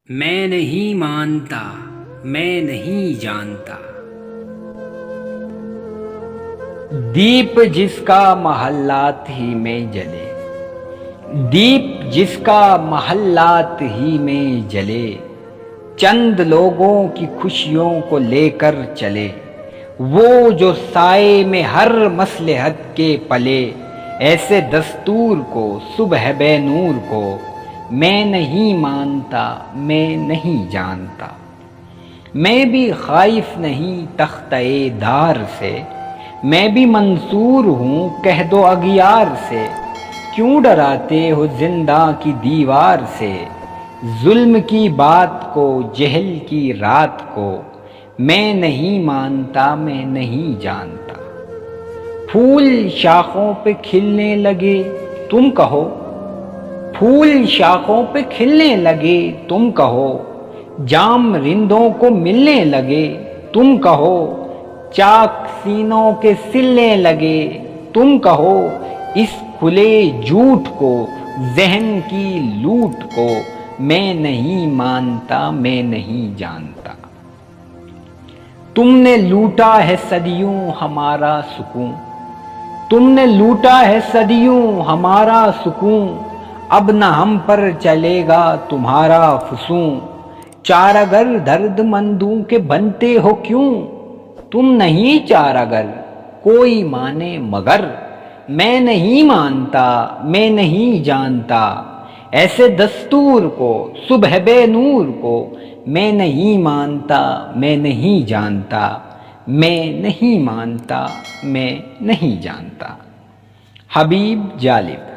میں نہیں مانتا، میں نہیں جانتا۔ دیپ جس کا محلات ہی میں جلے، دیپ جس کا محلات ہی میں جلے، چند لوگوں کی خوشیوں کو لے کر چلے، وہ جو سائے میں ہر مصلحت کے پلے، ایسے دستور کو صبح بے نور کو میں نہیں مانتا، میں نہیں جانتا۔ میں بھی خائف نہیں تختہ دار سے، میں بھی منصور ہوں کہہ دو اغیار سے، کیوں ڈراتے ہو زنداں کی دیوار سے، ظلم کی بات کو جہل کی رات کو میں نہیں مانتا، میں نہیں جانتا۔ پھول شاخوں پہ کھلنے لگے تم کہو، پھول شاخوں پہ کھلنے لگے تم کہو، جام رندوں کو ملنے لگے تم کہو، چاک سینوں کے سلنے لگے تم کہو، اس کھلے جھوٹ کو ذہن کی لوٹ کو میں نہیں مانتا، میں نہیں جانتا۔ تم نے لوٹا ہے صدیوں ہمارا سکون، تم نے لوٹا ہے صدیوں ہمارا سکون، اب نہ ہم پر چلے گا تمہارا فسون، چارگر درد مندوں کے بنتے ہو کیوں، تم نہیں چارگر کوئی مانے مگر، میں نہیں مانتا، میں نہیں جانتا۔ ایسے دستور کو صبح بے نور کو میں نہیں مانتا، میں نہیں جانتا، میں نہیں مانتا، میں نہیں جانتا۔ حبیب جالب۔